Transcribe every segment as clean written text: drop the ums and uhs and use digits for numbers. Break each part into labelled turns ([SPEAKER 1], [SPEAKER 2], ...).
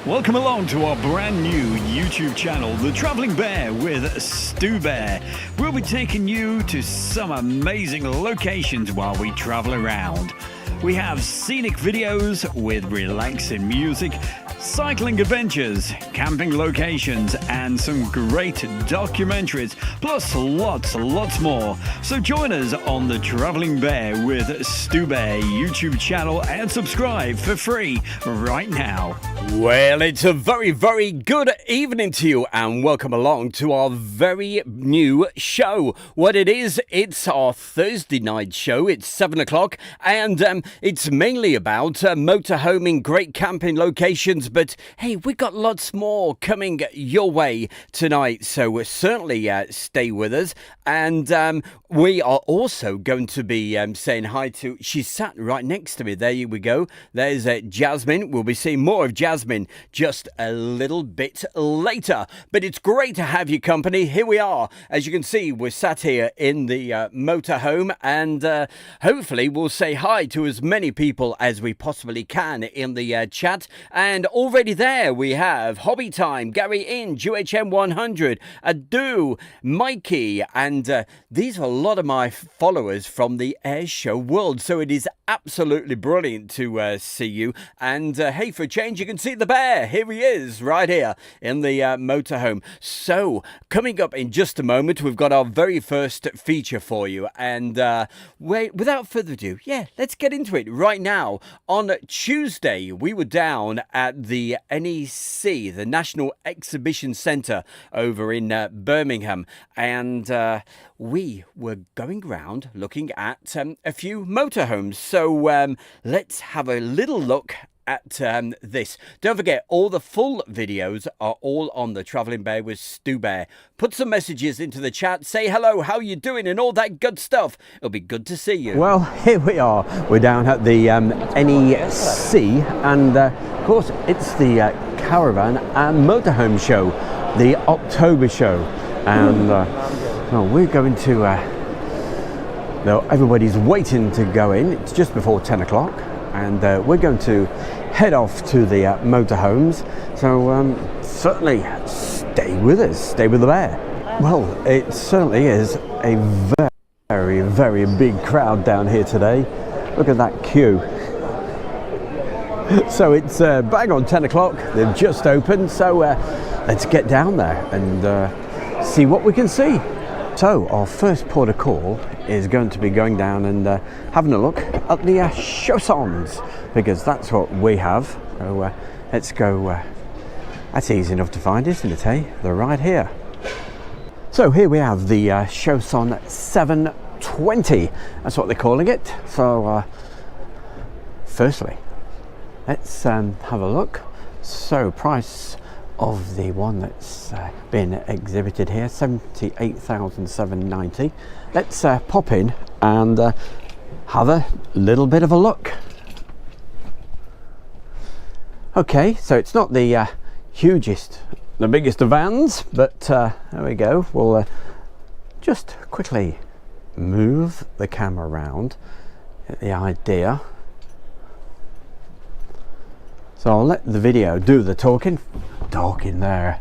[SPEAKER 1] Welcome along to our brand new YouTube channel, The Travelling Bear with Stu Bear. We'll be taking you to some amazing locations while we travel around. We have scenic videos with relaxing music, cycling adventures, camping locations, and some great documentaries, plus lots more. So join us on the Travelling Bear with Stu Bear YouTube channel and subscribe for free right now.
[SPEAKER 2] Well, it's a very good evening to you and welcome along to our very new show. What it is, it's our Thursday night show. It's 7 o'clock and it's mainly about motorhoming, great camping locations. But hey, we got lots more coming your way tonight, so certainly stay with us. And we are also going to be saying hi to, she sat right next to me. There we go. There's Jasmine. We'll be seeing more of Jasmine just a little bit later. But it's great to have your company. Here we are. As you can see, we're sat here in the motorhome, and hopefully we'll say hi to as many people as we possibly can in the chat. And already there we have Hobby Time, Gary Inge, UHM 100, Adu, Mikey, and these are a lot of my followers from the air show world, so it is absolutely brilliant to see you. And hey, for a change, you can see the bear. Here he is, right here in the motorhome. So coming up in just a moment, we've got our very first feature for you. And without further ado, let's get into it right now. On Tuesday, we were down at the NEC, the National Exhibition Centre over in Birmingham, and we were going around looking at a few motorhomes. So let's have a little look at this. Don't forget, all the full videos are all on the Travelling Bear with Stu Bear. Put some messages into the chat, say hello, how you doing, and all that good stuff. It'll be good to see you. Well, here we are. We're down at the NEC, and of course it's the Caravan and Motorhome Show, the October show, and well, we're going to everybody's waiting to go in. It's just before 10 o'clock, and we're going to head off to the motorhomes. So certainly stay with us, stay with the bear. Well, it certainly is a very big crowd down here today. Look at that queue. So it's bang on 10 o'clock. They've just opened, so let's get down there and see what we can see. So our first port of call is going to be going down and having a look at the chaussons, because that's what we have. So let's go. That's easy enough to find, isn't it, eh? They're right here. So here we have the Chausson 720. That's what they're calling it. So firstly, let's have a look. So price of the one that's been exhibited here, 78,790. Let's pop in and have a little bit of a look. Okay, so it's not the hugest, the biggest of vans, but there we go. We'll just quickly move the camera around, get the idea. So I'll let the video do the talking there.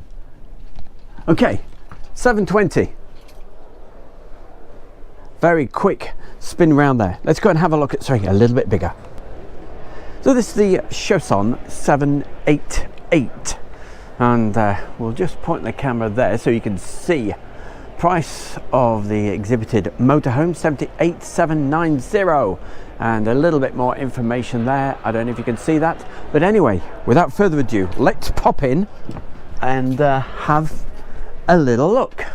[SPEAKER 2] Okay, 720. Very quick spin round there. Let's go and have a look at, sorry, a little bit bigger. So this is the Chausson 788, and we'll just point the camera there so you can see. Price of the exhibited motorhome, 78,790, and a little bit more information there. I don't know if you can see that, but anyway, without further ado, let's pop in and have a little look.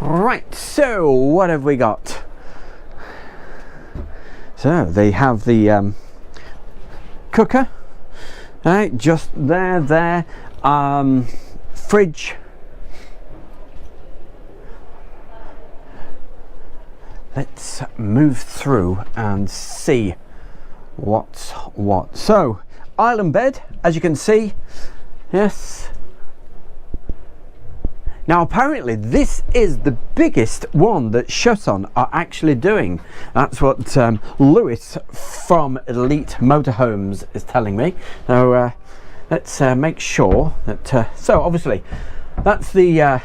[SPEAKER 2] Right, so what have we got? So they have the cooker, right, just there, fridge. Let's move through and see what's what. So, island bed, as you can see, yes. Now apparently this is the biggest one that Chausson are actually doing. That's what Lewis from Elite Motorhomes is telling me. So let's make sure that so obviously that's the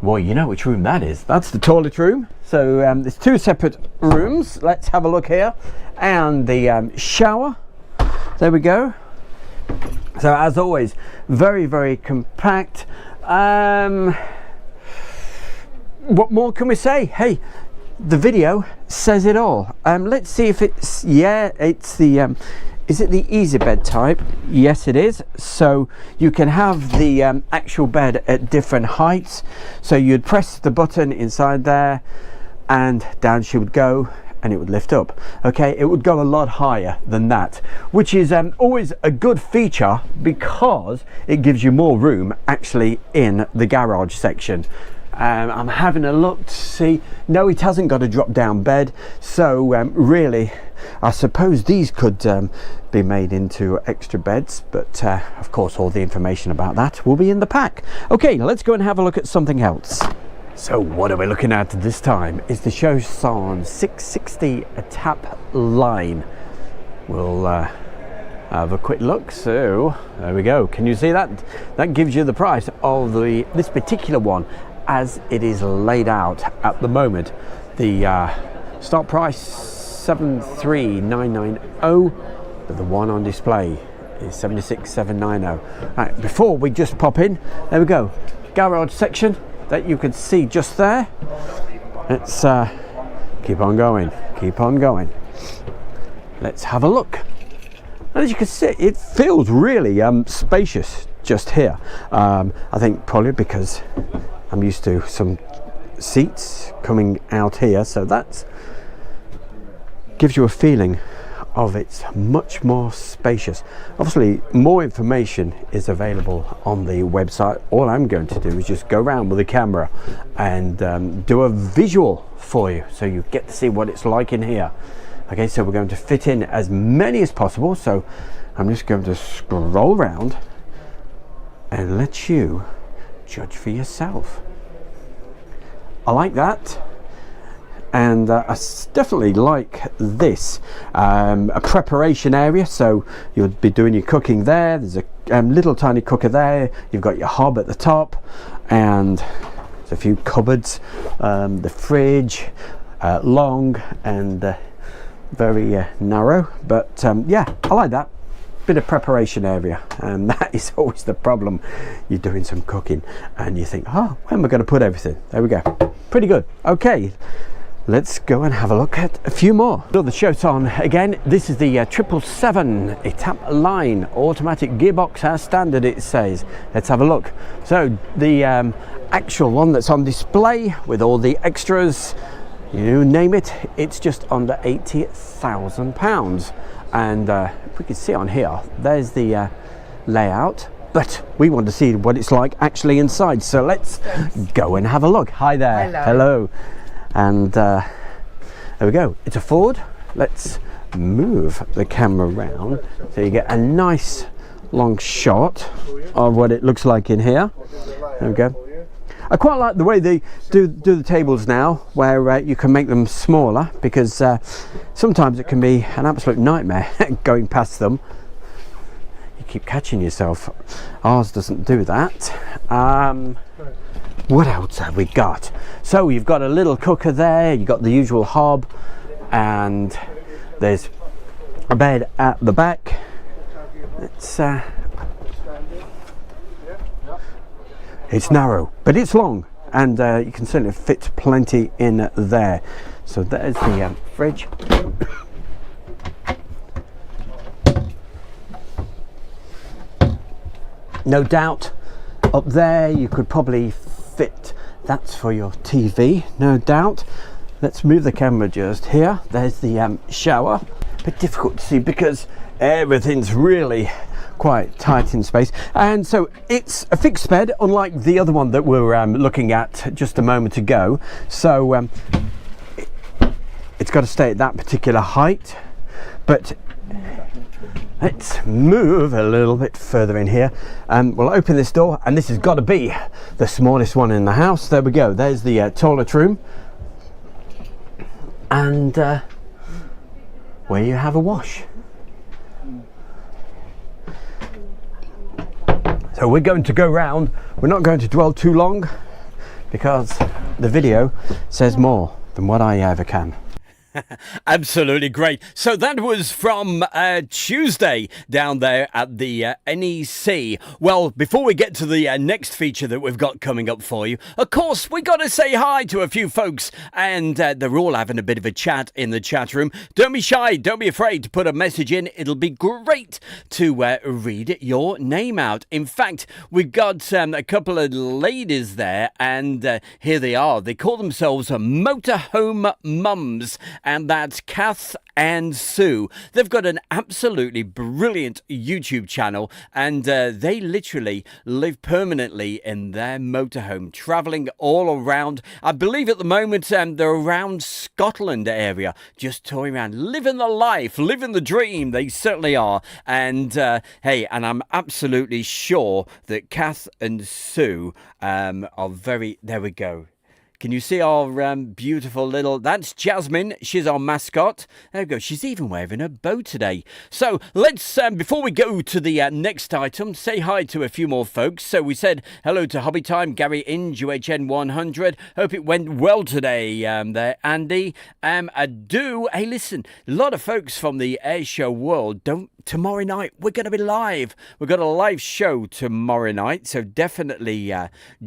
[SPEAKER 2] well, you know which room that is. That's the toilet room. So there's two separate rooms. Let's have a look here. And the shower. There we go. So as always, very, very compact. What more can we say? Hey, the video says it all. Let's see if it's, yeah, it's the is it the easy bed type? Yes, it is. So you can have the actual bed at different heights. So you'd press the button inside there and down she would go and it would lift up. Okay, it would go a lot higher than that, which is always a good feature because it gives you more room actually in the garage section. I'm having a look to see. No, it hasn't got a drop down bed, so really I suppose these could be made into extra beds, but of course all the information about that will be in the pack. Okay, let's go and have a look at something else. So what are we looking at this time? Is the Showson 660 a tap line. We'll have a quick look. So there we go. Can you see that? That gives you the price of this particular one as it is laid out at the moment. The start price 73,990, but the one on display is 76,790. Right, before we just pop in, there we go, garage section that you can see just there. Let's keep on going, keep on going. Let's have a look. And as you can see, it feels really spacious just here. I think probably because I'm used to some seats coming out here, so that gives you a feeling of it's much more spacious. Obviously more information is available on the website. All I'm going to do is just go around with the camera and do a visual for you so you get to see what it's like in here. Okay, so we're going to fit in as many as possible, so I'm just going to scroll around and let you judge for yourself. I like that, and I definitely like this. A preparation area, so you'll be doing your cooking there. There's a little tiny cooker there. You've got your hob at the top, and there's a few cupboards. The fridge, long and very narrow, but yeah, I like that. Bit of preparation area, and that is always the problem. You're doing some cooking and you think, oh, where am I going to put everything? There we go, pretty good. Okay, let's go and have a look at a few more. So the Showson again. This is the 777 a tap line automatic gearbox as standard, it says. Let's have a look. So the actual one that's on display with all the extras, you name it, it's just under £80,000. And we can see on here, there's the layout, but we want to see what it's like actually inside, so let's go and have a look. Hi there.
[SPEAKER 3] Hello.
[SPEAKER 2] Hello. And there we go, it's a Ford. Let's move the camera around so you get a nice long shot of what it looks like in here. There we go. I quite like the way they do the tables now, where you can make them smaller, because sometimes it can be an absolute nightmare going past them. You keep catching yourself. Ours doesn't do that. What else have we got? So you've got a little cooker there, you've got the usual hob, and there's a bed at the back. It's narrow, but it's long, and you can certainly fit plenty in there. So there's the fridge. No doubt up there you could probably fit, that's for your TV, no doubt. Let's move the camera just here. There's the shower. A bit difficult to see because everything's really quite tight in space, and so it's a fixed bed, unlike the other one that we were looking at just a moment ago. So it's got to stay at that particular height, but let's move a little bit further in here, and we'll open this door, and this has got to be the smallest one in the house. There we go, there's the toilet room, and where you have a wash. So we're going to go round. We're not going to dwell too long because the video says more than what I ever can. Absolutely great. So that was from Tuesday down there at the NEC. Well, before we get to the next feature that we've got coming up for you, of course, we got to say hi to a few folks, and they're all having a bit of a chat in the chat room. Don't be shy. Don't be afraid to put a message in. It'll be great to read your name out. In fact, we've got a couple of ladies there, and here they are. They call themselves Motorhome Mums. And that's Kath and Sue. They've got an absolutely brilliant YouTube channel, and they literally live permanently in their motorhome, travelling all around. I believe at the moment they're around Scotland area, just touring around, living the life, living the dream. They certainly are. And hey, and I'm absolutely sure that Kath and Sue are very... There we go. Can you see our beautiful little... That's Jasmine. She's our mascot. There we go. She's even wearing a bow today. So let's, before we go to the next item, say hi to a few more folks. So we said hello to Hobby Time, Gary Inge, UHN 100. Hope it went well today there, Andy. I do. Hey, listen, a lot of folks from the air show world don't... Tomorrow night, we're going to be live. We've got a live show tomorrow night, so definitely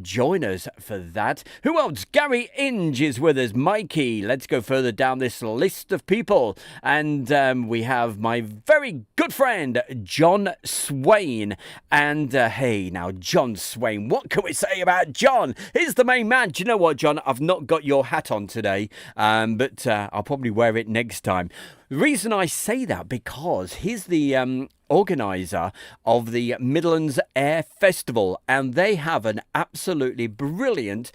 [SPEAKER 2] join us for that. Who else? Gary Inge is with us. Mikey. Let's go further down this list of people. And we have my very good friend, John Swain. And hey, now, John Swain, what can we say about John? He's the main man. Do you know what, John? I've not got your hat on today, but I'll probably wear it next time. The reason I say that, because he's the organizer of the Midlands Air Festival, and they have an absolutely brilliant...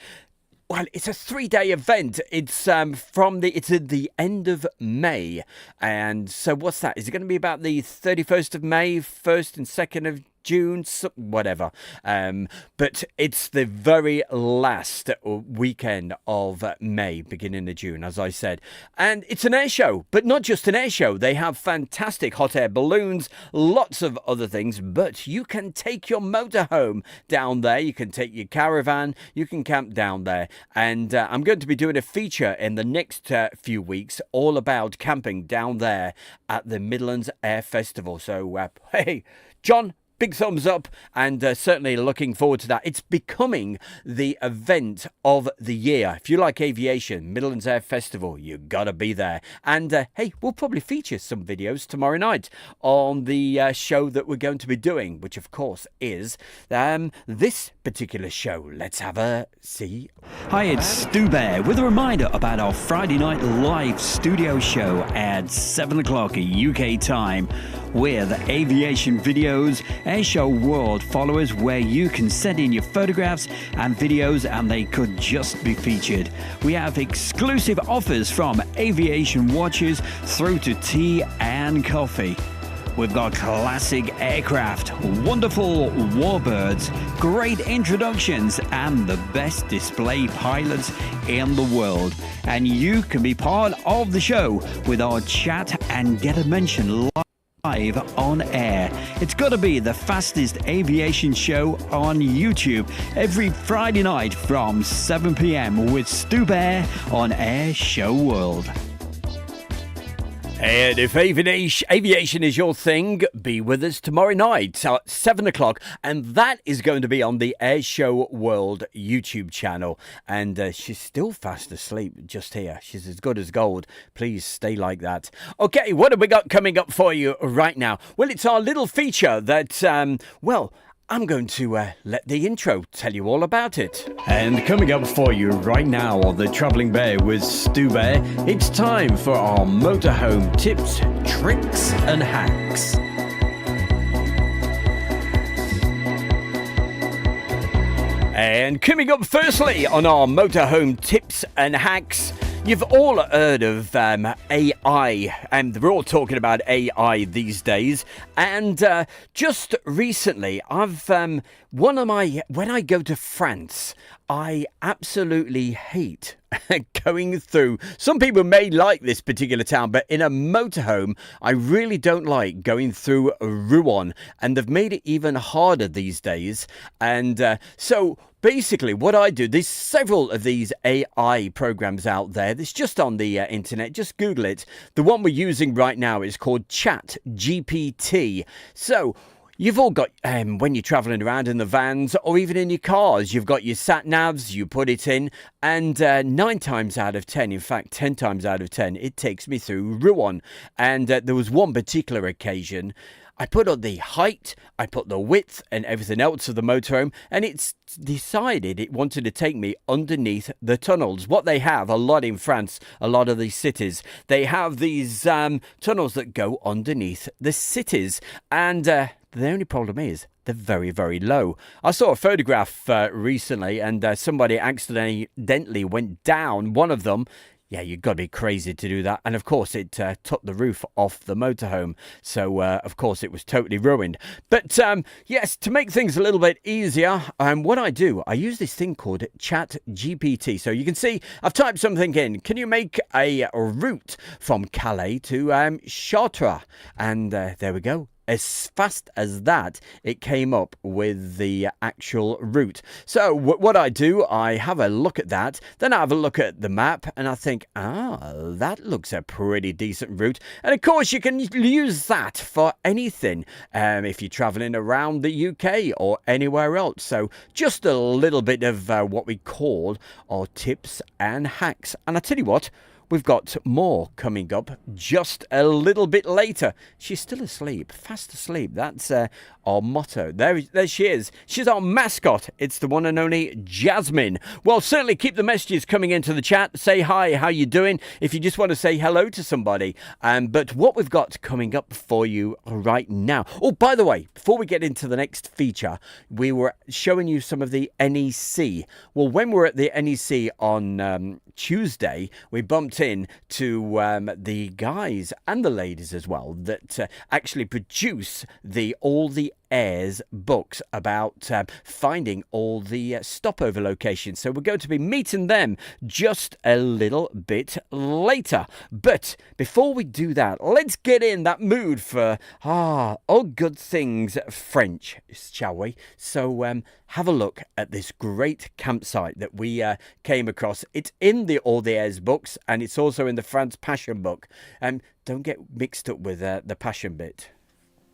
[SPEAKER 2] Well, it's a 3-day event. It's it's at the end of May. And so what's that? Is it going to be about the 31st of May, 1st and 2nd of June, whatever. But it's the very last weekend of May, beginning of June, as I said. And it's an air show, but not just an air show. They have fantastic hot air balloons, lots of other things, but you can take your motorhome down there. You can take your caravan. You can camp down there. And I'm going to be doing a feature in the next few weeks all about camping down there at the Midlands Air Festival. So, hey, John, big thumbs up, and certainly looking forward to that. It's becoming the event of the year. If you like aviation, Midlands Air Festival, you gotta be there. And hey, we'll probably feature some videos tomorrow night on the show that we're going to be doing, which of course is this particular show. Let's have a see.
[SPEAKER 1] Hi, it's Stu Bear with a reminder about our Friday night live studio show at 7 o'clock UK time with aviation videos, Airshow World followers, where you can send in your photographs and videos and they could just be featured. We have exclusive offers from aviation watches through to tea and coffee. We've got classic aircraft, wonderful warbirds, great introductions, and the best display pilots in the world. And you can be part of the show with our chat and get a mention live on air. It's got to be the fastest aviation show on YouTube every Friday night from 7 p.m. with Stu Bear on Air Show World.
[SPEAKER 2] And if aviation is your thing, be with us tomorrow night at 7 o'clock. And that is going to be on the Air Show World YouTube channel. And she's still fast asleep just here. She's as good as gold. Please stay like that. Okay, what have we got coming up for you right now? Well, it's our little feature that, I'm going to let the intro tell you all about it.
[SPEAKER 1] And coming up for you right now on the Travelling Bear with Stu Bear, it's time for our motorhome tips, tricks and hacks.
[SPEAKER 2] And coming up firstly on our motorhome tips and hacks, You've all heard of AI, and we're all talking about AI these days. And just recently, when I go to France, I absolutely hate going through. Some people may like this particular town, but in a motorhome, I really don't like going through Rouen, and they've made it even harder these days. And so basically, what I do, there's several of these AI programs out there. It's just on the internet. Just Google it. The one we're using right now is called Chat GPT. So you've all got, when you're travelling around in the vans or even in your cars, you've got your sat-navs, you put it in, and 9 times out of 10, in fact 10 times out of 10, it takes me through Rouen. And there was one particular occasion, I put on the height, I put the width and everything else of the motorhome, and it's decided it wanted to take me underneath the tunnels. What they have a lot in France, a lot of these cities, they have these tunnels that go underneath the cities. And the only problem is they're very, very low. I saw a photograph recently, and somebody accidentally went down one of them. Yeah, you've got to be crazy to do that. And of course, it took the roof off the motorhome. So, of course, it was totally ruined. But yes, to make things a little bit easier, what I do, I use this thing called Chat GPT. So you can see I've typed something in. Can you make a route from Calais to Chartres? And there we go. As fast as that, it came up with the actual route. So what I do, I have a look at that, then I have a look at the map, and I think, that looks a pretty decent route. And of course, you can use that for anything if you're traveling around the UK or anywhere else. So just a little bit of what we call our tips and hacks. And I tell you what, we've got more coming up just a little bit later. She's still asleep, fast asleep. That's our motto. There she is. She's our mascot. It's the one and only Jasmine. Well, certainly keep the messages coming into the chat. Say hi, how you doing? If you just want to say hello to somebody. But what we've got coming up for you right now. Oh, by the way, before we get into the next feature, we were showing you some of the NEC. Well, when we were at the NEC on Tuesday, we bumped in to the guys and the ladies as well that actually produce all the Airs books about finding all the stopover locations. So we're going to be meeting them just a little bit later. But before we do that, let's get in that mood for all good things French, shall we? So have a look at this great campsite that we came across. It's in the All the Airs books, and it's also in the France Passion book. Don't get mixed up with the Passion bit.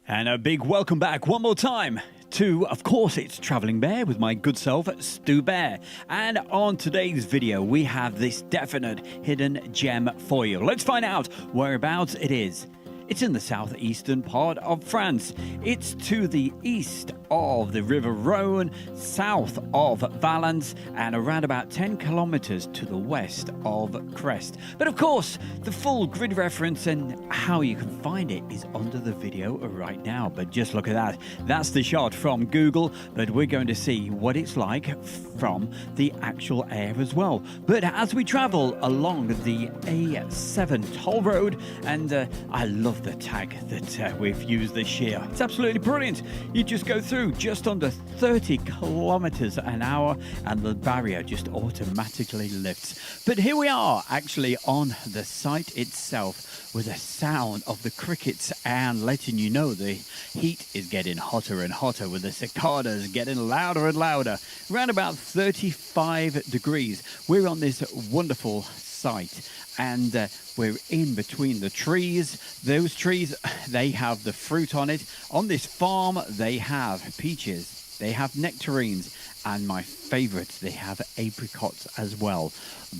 [SPEAKER 1] And a big welcome back one more time to, of course, it's Travelling Bear with my good self, Stu Bear. And on today's video, we have this definite hidden gem for you. Let's find out whereabouts it is. It's in the southeastern part of France. It's to the east of the River Rhone, south of Valence, and around about 10 kilometers to the west of Crest. But of course, the full grid reference and how you can find it is under the video right now. But just look at that. That's the shot from Google, but we're going to see what it's like from the actual air as well. But as we travel along the A7 toll road, and I love the tag that we've used this year. It's absolutely brilliant. You just go through just under 30 kilometers an hour and the barrier just automatically lifts. But here we are actually on the site itself with the sound of the crickets and letting you know the heat is getting hotter and hotter with the cicadas getting louder and louder. Around about 35 degrees. We're on this wonderful site, and we're in between the trees. Those trees, they have the fruit on it. On this farm, they have peaches, they have nectarines, and my favorites, they have apricots as well.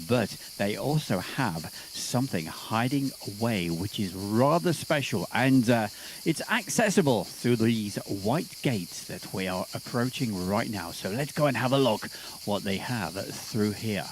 [SPEAKER 1] But they also have something hiding away, which is rather special, and it's accessible through these white gates that we are approaching right now. So let's go and have a look what they have through here.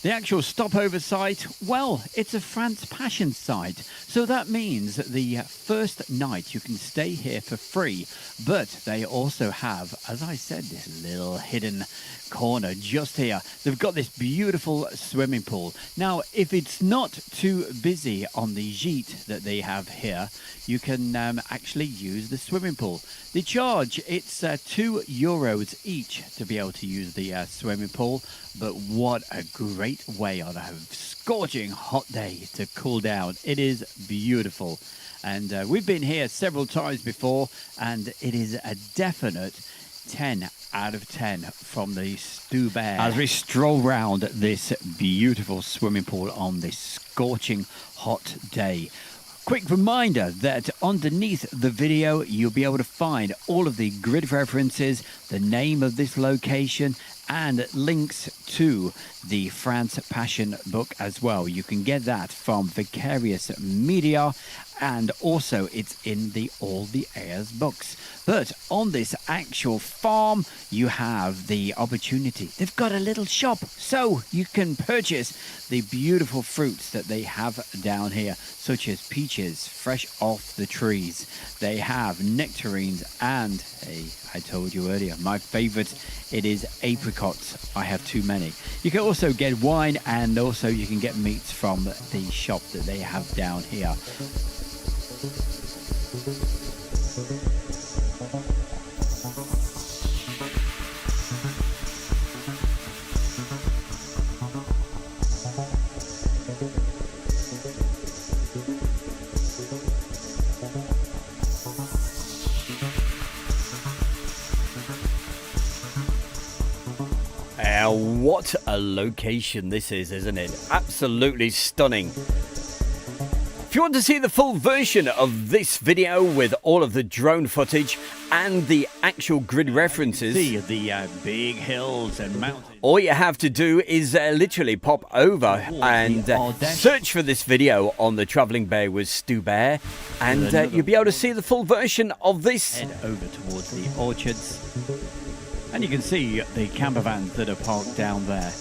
[SPEAKER 1] The actual stopover site, well, it's a France Passion site. So that means that the first night you can stay here for free. But they also have, as I said, this little hidden corner just here. They've got this beautiful swimming pool. Now, if it's not too busy on the gîte that they have here, you can actually use the swimming pool. The charge, it's €2 each to be able to use the swimming pool. But what a great way on a scorching hot day to cool down. It is beautiful. And we've been here several times before, and it is a definite 10 out of 10 from the Stu Bear as we stroll round this beautiful swimming pool on this scorching hot day. Quick reminder that underneath the video you'll be able to find all of the grid references, the name of this location, and links to the France Passion book as well. You can get that from Vicarious Media, and also it's in the All the Airs books. But on this actual farm, you have the opportunity. They've got a little shop, so you can purchase the beautiful fruits that they have down here, such as peaches fresh off the trees. They have nectarines and, hey, I told you earlier, my favorite, it is apricots. I have too many. You can also get wine, and also you can get meats from the shop that they have down here.
[SPEAKER 2] What a location this is, isn't it? Absolutely stunning. If you want to see the full version of this video with all of the drone footage and the actual grid references,
[SPEAKER 1] See the big hills and mountains.
[SPEAKER 2] all you have to do is literally pop over and search for this video on the Travelling Bear with Stu Bear, and you'll be able to see the full version of this.
[SPEAKER 1] Head over towards the orchards, and you can see the camper vans that are parked down there.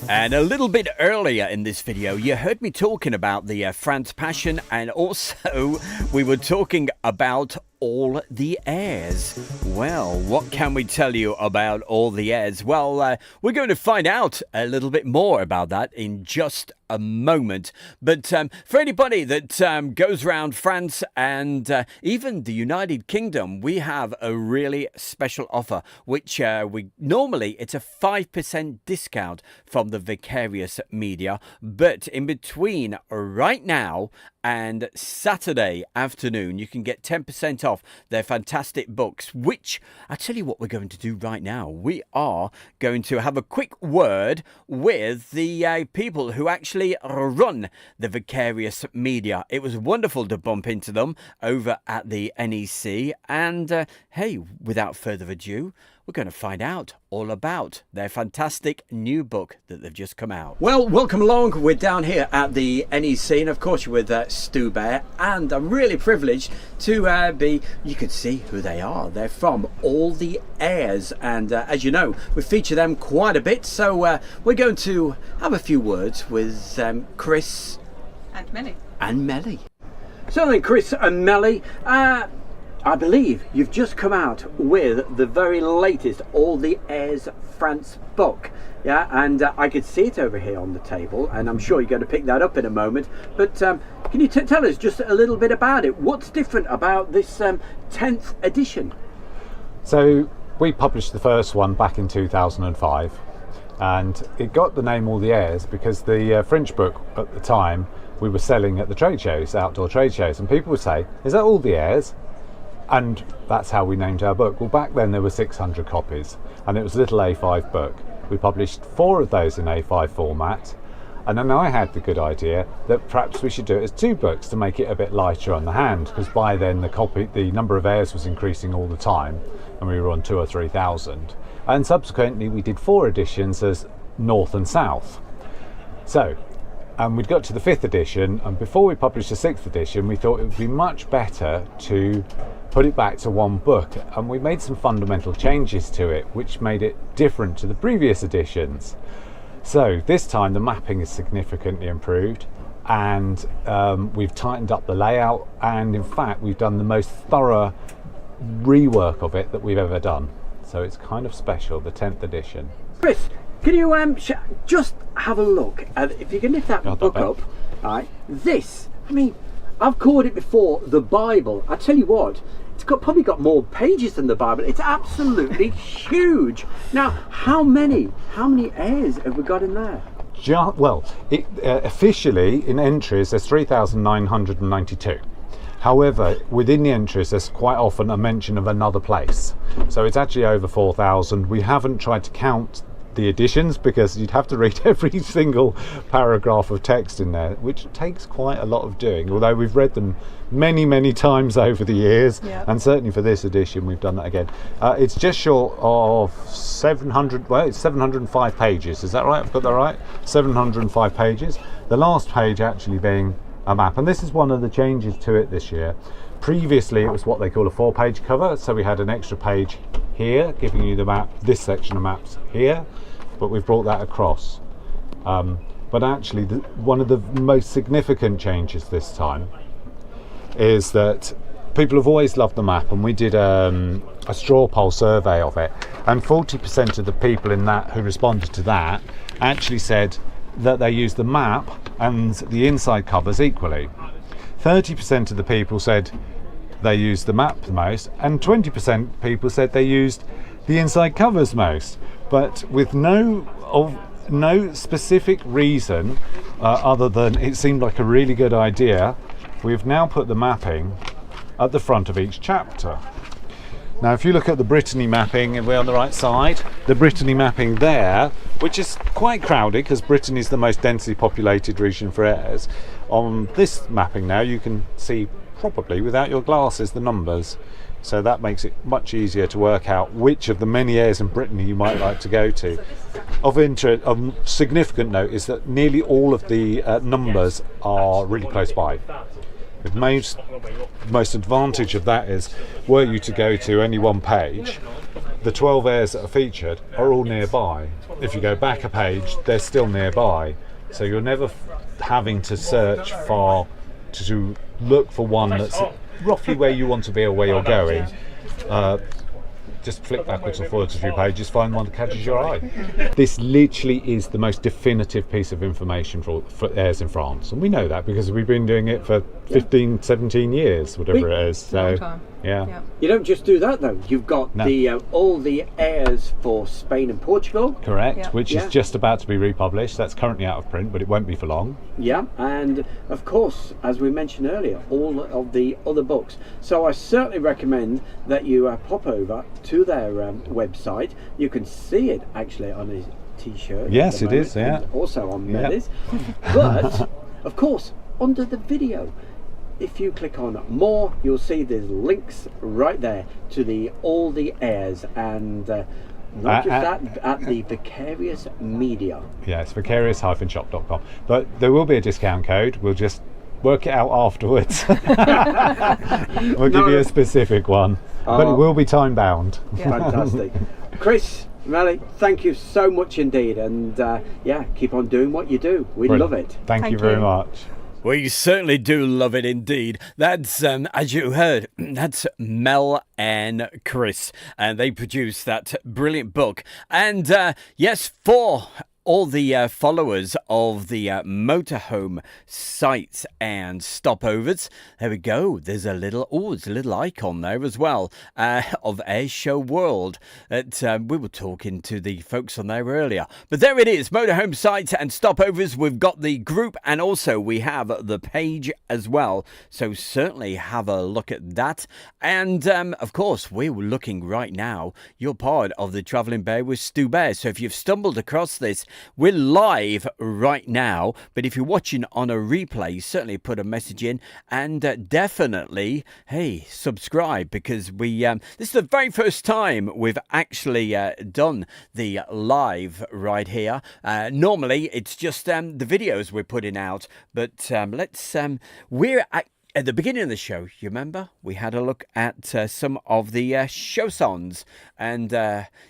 [SPEAKER 2] And a little bit earlier in this video, you heard me talking about the France Passion, and also we were talking about All the Airs. Well, what can we tell you about All the Airs? Well, we're going to find out a little bit more about that in just a moment. But for anybody that goes around France and even the United Kingdom, we have a really special offer, which we normally it's a 5% discount from the Vicarious Media, but in between right now and Saturday afternoon, you can get 10% off their fantastic books, which I tell you what we're going to do right now. We are going to have a quick word with the people who actually run the Vicarious Media. It was wonderful to bump into them over at the NEC, and hey, without further ado, we're going to find out all about their fantastic new book that they've just come out. Well, welcome along. We're down here at the NEC, and of course you're with Stu Bear, and I'm really privileged to be, you can see who they are. They're from All the Airs, and as you know, we feature them quite a bit, so we're going to have a few words with Chris and Melly. So then, Chris and Melly, I believe you've just come out with the very latest All the Airs France book. Yeah, and I could see it over here on the table, and I'm sure you're going to pick that up in a moment. But can you tell us just a little bit about it? What's different about this 10th edition?
[SPEAKER 3] So we published the first one back in 2005, and it got the name All the Airs because the French book at the time we were selling at the trade shows, outdoor trade shows, and people would say, "Is that All the Airs?" And that's how we named our book. Well, back then there were 600 copies, and it was a little A5 book. We published 4 of those in A5 format, and then I had the good idea that perhaps we should do it as 2 books to make it a bit lighter on the hand, because by then the number of airs was increasing all the time, and we were on 2,000 or 3,000. And subsequently we did 4 editions as North and South. So And we'd got to the 5th edition, and before we published the 6th edition, we thought it would be much better to put it back to one book, and we made some fundamental changes to it which made it different to the previous editions. So this time the mapping is significantly improved, and we've tightened up the layout, and in fact we've done the most thorough rework of it that we've ever done. So it's kind of special, the 10th edition.
[SPEAKER 1] Chris, can you just have a look at, if you can lift that book up, right? This, I mean, I've called it before the Bible. I tell you what, it's probably got more pages than the Bible. It's absolutely huge. Now, how many heirs have we got in there?
[SPEAKER 3] Officially in entries there's 3,992. However, within the entries there's quite often a mention of another place. So it's actually over 4,000. We haven't tried to count the editions because you'd have to read every single paragraph of text in there, which takes quite a lot of doing, although we've read them many times over the years.
[SPEAKER 4] Yep.
[SPEAKER 3] And certainly for this edition we've done that again. It's just short of 700, well, it's 705 pages, is that right? I've got that right? 705 pages, the last page actually being a map, and this is one of the changes to it this year. Previously it was what they call a 4-page cover, so we had an extra page here giving you the map, this section of maps here, but we've brought that across. But actually one of the most significant changes this time is that people have always loved the map, and we did a straw poll survey of it, and 40% of the people in that who responded to that actually said that they used the map and the inside covers equally. 30% of the people said they used the map the most, and 20% people said they used the inside covers most, but with no specific reason other than it seemed like a really good idea. We've now put the mapping at the front of each chapter. Now if you look at the Brittany mapping, and we're on the right side, the Brittany mapping there, which is quite crowded because Brittany is the most densely populated region for heirs. On this mapping now you can see, probably without your glasses, the numbers, so that makes it much easier to work out which of the many heirs in Brittany you might like to go to. Of significant note is that nearly all of the numbers are really close by. The most advantage of that is, were you to go to any one page, the 12 heirs that are featured are all nearby. If you go back a page, they're still nearby, so you're never having to search for to look for one that's roughly where you want to be or where you're going. Just flick backwards or forwards a few pages, find one that catches your eye. This literally is the most definitive piece of information for heirs in France, and we know that because we've been doing it for 15, 17 years, whatever it is. So, yeah.
[SPEAKER 1] You don't just do that though. You've got all the heirs for Spain and Portugal.
[SPEAKER 3] Correct, which is just about to be republished. That's currently out of print, but it won't be for long.
[SPEAKER 1] Yeah, and of course, as we mentioned earlier, all of the other books. So I certainly recommend that you pop over to their website. You can see it actually on his t-shirt.
[SPEAKER 3] Yes, it is, yeah.
[SPEAKER 1] And also on Melly's. But, of course, under the video, if you click on more, you'll see there's links right there to all the heirs, and not just that, at the Vicarious Media.
[SPEAKER 3] Yeah, it's vicarious-shop.com. But there will be a discount code. We'll just work it out afterwards. We'll give you a specific one, but it will be time bound.
[SPEAKER 1] Fantastic. Chris, Melly, thank you so much indeed, and keep on doing what you do. We love it.
[SPEAKER 3] Thank you very much.
[SPEAKER 2] We certainly do love it indeed. That's, as you heard, that's Mel and Chris, and they produced that brilliant book. And yes, for all the followers of the motorhome sites and stopovers, there we go. There's a little icon there as well of Air Show World. That we were talking to the folks on there earlier, but there it is, motorhome sites and stopovers. We've got the group, and also we have the page as well. So certainly have a look at that. And of course, we're looking right now. You're part of the Travelling Bear with Stu Bear. So if you've stumbled across this, We're live right now, but if you're watching on a replay, certainly put a message in and definitely, hey, subscribe, because this is the very first time we've actually done the live right here. Normally, it's just the videos we're putting out, but we're at the beginning of the show, you remember, we had a look at some of the show songs, and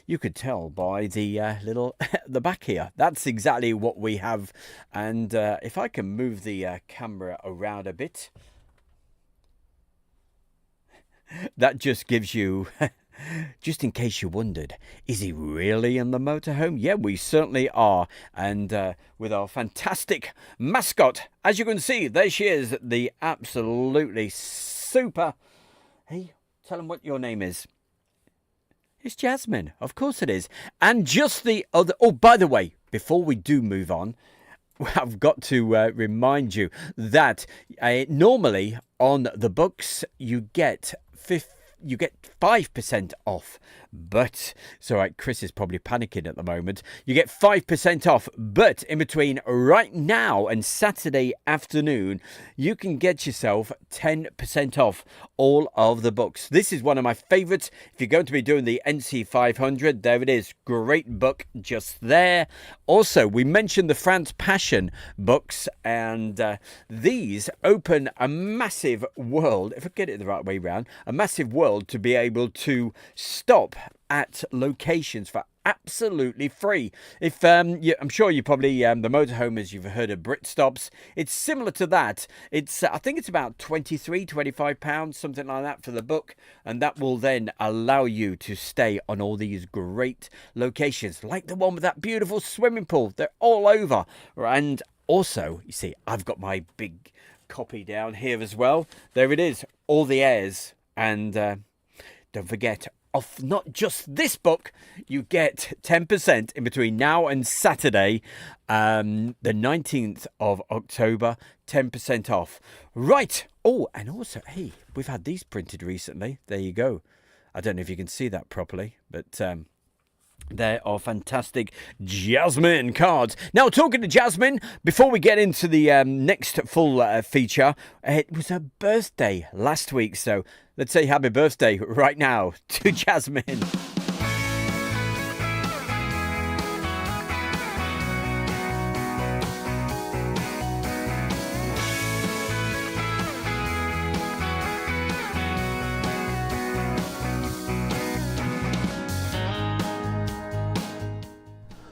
[SPEAKER 2] you could tell by the little the back here. That's exactly what we have. And if I can move the camera around a bit, that just gives you... Just in case you wondered, is he really in the motorhome? Yeah, we certainly are. And with our fantastic mascot, as you can see, there she is, the absolutely super... Hey, tell them what your name is. It's Jasmine. Of course it is. And just the other... Oh, by the way, before we do move on, I've got to remind you that normally on the books you get 5% off, but it's all right. Chris is probably panicking at the moment. You get 5% off, but in between right now and Saturday afternoon, you can get yourself 10% off all of the books. This is one of my favorites. If you're going to be doing the NC 500, there it is. Great book just there. Also, we mentioned the France Passion books, and these open a massive world, if I get it the right way round, a massive world to be able to stop at locations for absolutely free. If I'm sure you probably the motorhomers, you've heard of Brit Stops. It's similar to that. It's I think it's about £25, something like that, for the book, and that will then allow you to stay on all these great locations, like the one with that beautiful swimming pool. They're all over. And also, you see, I've got my big copy down here as well. There it is, all the airs. And don't forget, off not just this book, you get 10% in between now and Saturday, the 19th of October, 10% off. Right. Oh, and also, hey, we've had these printed recently. There you go. I don't know if you can see that properly, but... They are fantastic Jasmine cards. Now, talking to Jasmine, before we get into the next full feature, it was her birthday last week. So let's say happy birthday right now to Jasmine.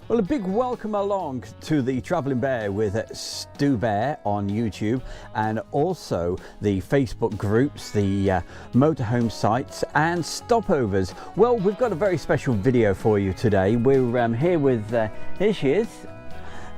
[SPEAKER 2] Well, a big welcome along to the Travelling Bear with Stu Bear on YouTube, and also the Facebook groups, the motorhome sites and stopovers. Well, we've got a very special video for you today. We're here with, here she is.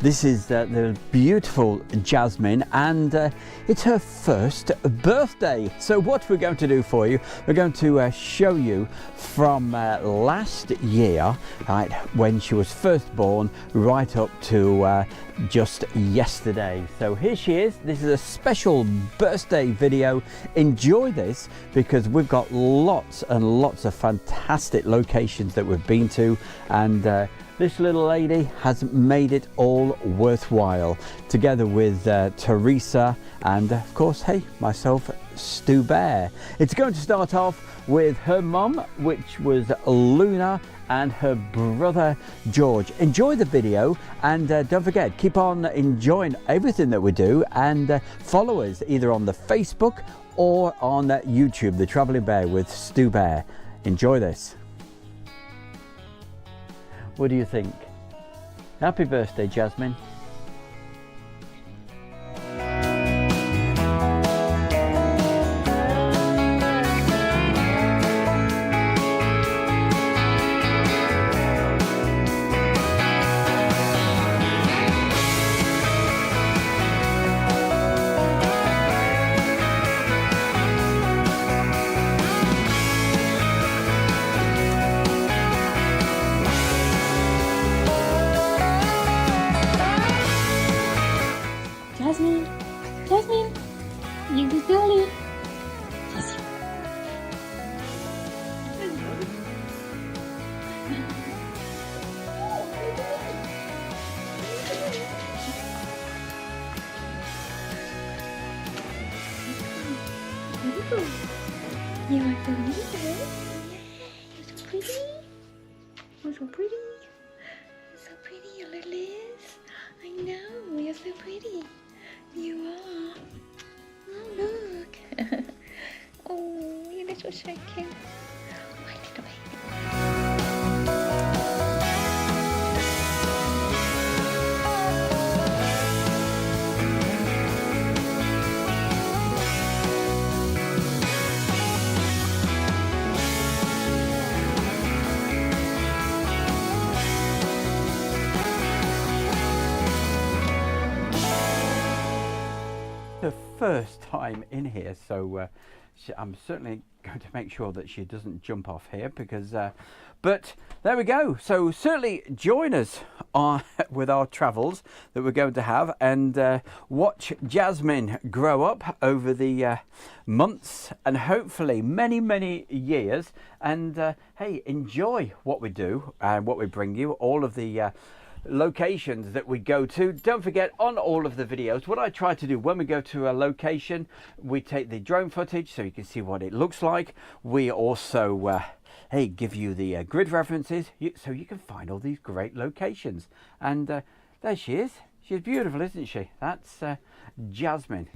[SPEAKER 2] This is the beautiful Jasmine, and it's her first birthday. So what we're going to do for you, we're going to show you from last year, right, when she was first born, right up to just yesterday. So here she is. This is a special birthday video. Enjoy this, because we've got lots and lots of fantastic locations that we've been to, and this little lady has made it all worthwhile, together with Teresa and, of course, hey, myself, Stu Bear. It's going to start off with her mum, which was Luna, and her brother George. Enjoy the video, and don't forget, keep on enjoying everything that we do, and follow us either on the Facebook or on YouTube, The Travelling Bear with Stu Bear. Enjoy this. What do you think? Happy birthday, Jasmine.
[SPEAKER 4] You are so neat. You're so pretty. You're so pretty. You're so pretty, you little Liz. I know, you're so pretty. You are. Oh, look. Oh, your little so cute. My little baby.
[SPEAKER 2] The first time in here, so I'm certainly going to make sure that she doesn't jump off here because but there we go. So certainly join us with our travels that we're going to have, and watch Jasmine grow up over the months and hopefully many years, and hey, enjoy what we do and what we bring you, all of the locations that we go to. Don't forget, on all of the videos, what I try to do when we go to a location, we take the drone footage so you can see what it looks like. We also hey, give you the grid references so you can find all these great locations. And there she is. She's beautiful, isn't she? That's Jasmine.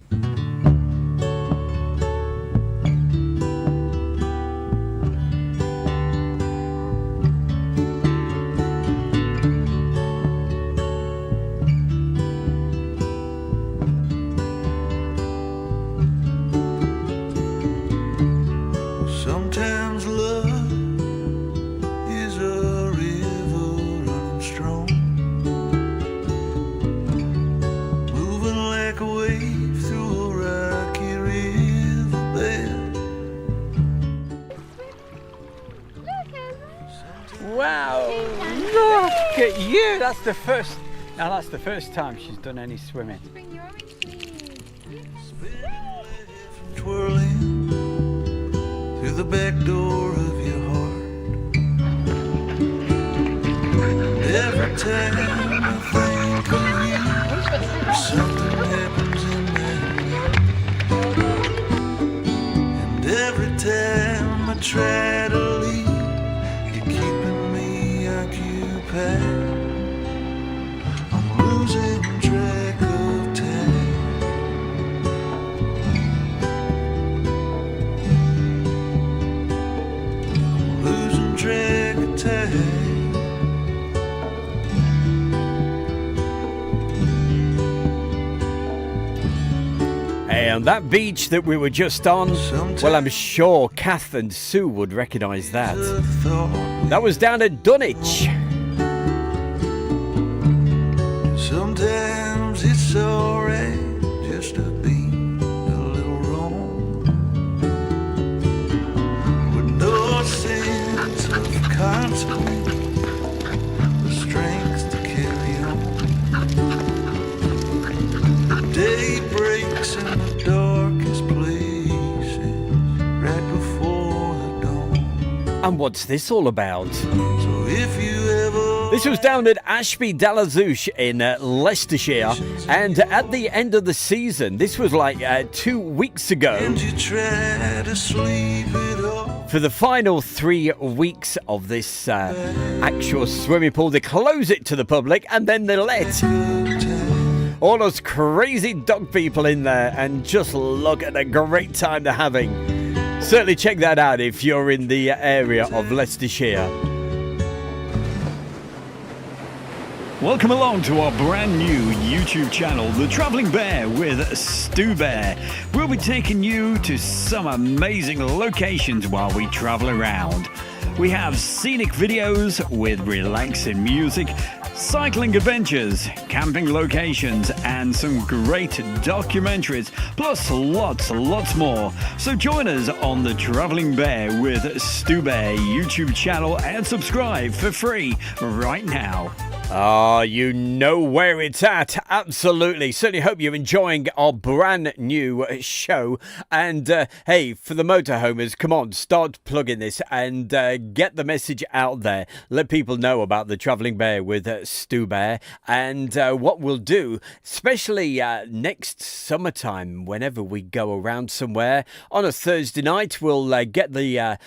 [SPEAKER 5] Sometimes love is a river running strong, moving like a wave through a rocky riverbed.
[SPEAKER 2] Wow, look at you. That's the first, now that's the first time she's done any swimming.
[SPEAKER 4] Bring your orange sleeve.
[SPEAKER 5] Twirling through the back door of your heart. Every time I think of you, something happens in that. And every time I try to leave, you're keeping me occupied. I'm losing track of time. Losing track of time.
[SPEAKER 2] And that beach that we were just on, well, I'm sure Kath and Sue would recognise that. That was down at Dunwich.
[SPEAKER 5] Sometimes it's alright just to be a little wrong, with no sense of consequence, the strength to carry on. The day breaks in the darkest places right before the dawn.
[SPEAKER 2] And what's this all about?
[SPEAKER 5] So if you ever
[SPEAKER 2] This was down at Ashby Dalazouche in Leicestershire, and at the end of the season, this was like 2 weeks ago,
[SPEAKER 5] and you try to sleep it off,
[SPEAKER 2] for the final 3 weeks of this actual swimming pool, they close it to the public and then they let all those crazy dog people in there, and just look at the great time they're having. Certainly check that out if you're in the area of Leicestershire.
[SPEAKER 1] Welcome along to our brand new YouTube channel, The Travelling Bear with Stu Bear. We'll be taking you to some amazing locations while we travel around. We have scenic videos with relaxing music, cycling adventures, camping locations, and some great documentaries, plus lots more. So join us on The Travelling Bear with Stu Bear YouTube channel and subscribe for free right now.
[SPEAKER 2] Ah, you know where it's at. Absolutely. Certainly hope you're enjoying our brand new show. And hey, for the motorhomers, come on, start plugging this and get the message out there. Let people know about the Travelling Bear with Stu Bear. And what we'll do, especially next summertime, whenever we go around somewhere on a Thursday night, we'll get the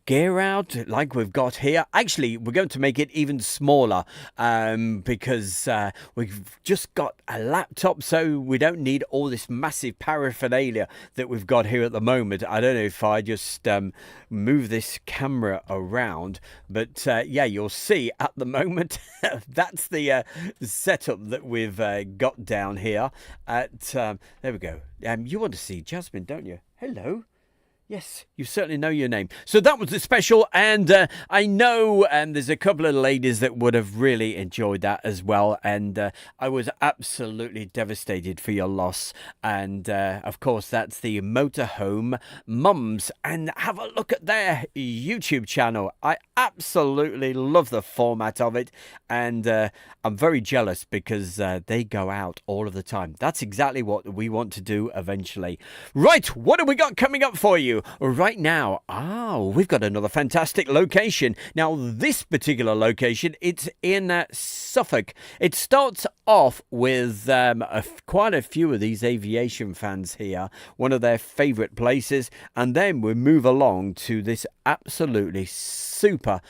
[SPEAKER 2] gear out like we've got here. Actually, we're going to make it even smaller. Because we've just got a laptop, so we don't need all this massive paraphernalia that we've got here at the moment. I don't know if I just move this camera around, but yeah, you'll see at the moment that's the setup that we've got down here at there we go. You want to see Jasmine, don't you? Hello. Yes, you certainly know your name. So that was the special, and I know there's a couple of ladies that would have really enjoyed that as well, and I was absolutely devastated for your loss. And of course, that's the Motorhome Mums, and have a look at their YouTube channel. I absolutely love the format of it, and I'm very jealous because they go out all of the time. That's exactly what we want to do eventually. Right, what have we got coming up for you right now? We've got another fantastic location. Now, this particular location, it's in Suffolk. It starts off with quite a few of these aviation fans here, one of their favourite places, and then we move along to this absolutely super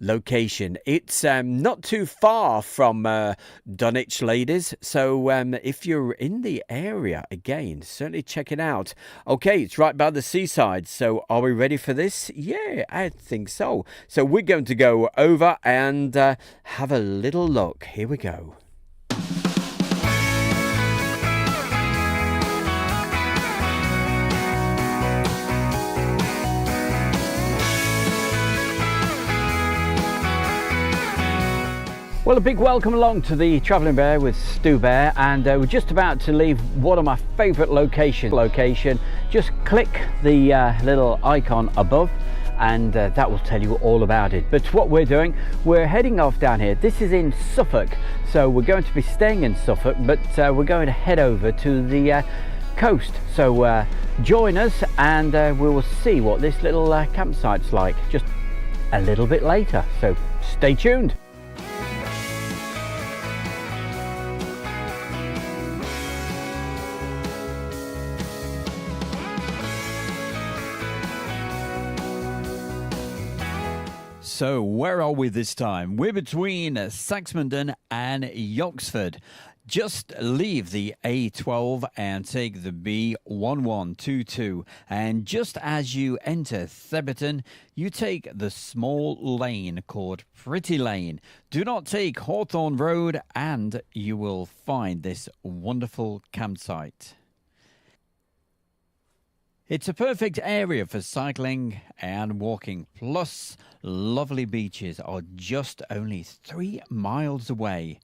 [SPEAKER 2] location. It's not too far from Dunwich, ladies, so if you're in the area, again, certainly check it out. Okay, it's right by the seaside, so are we ready for this? Yeah, I think so. So we're going to go over and have a little look. Here we go. Well, a big welcome along to the Travelling Bear with Stu Bear, and we're just about to leave one of my favourite location. Just click the little icon above, and that will tell you all about it. But what we're doing, we're heading off down here. This is in Suffolk, so we're going to be staying in Suffolk, but we're going to head over to the coast. So join us, and we will see what this little campsite's like just a little bit later. So stay tuned.
[SPEAKER 1] So where are we this time? We're between Saxmundham and Yoxford. Just leave the A12 and take the B1122. And just as you enter Theberton, you take the small lane called Pretty Lane. Do not take Hawthorne Road, and you will find this wonderful campsite. It's a perfect area for cycling and walking, plus lovely beaches are just only 3 miles away.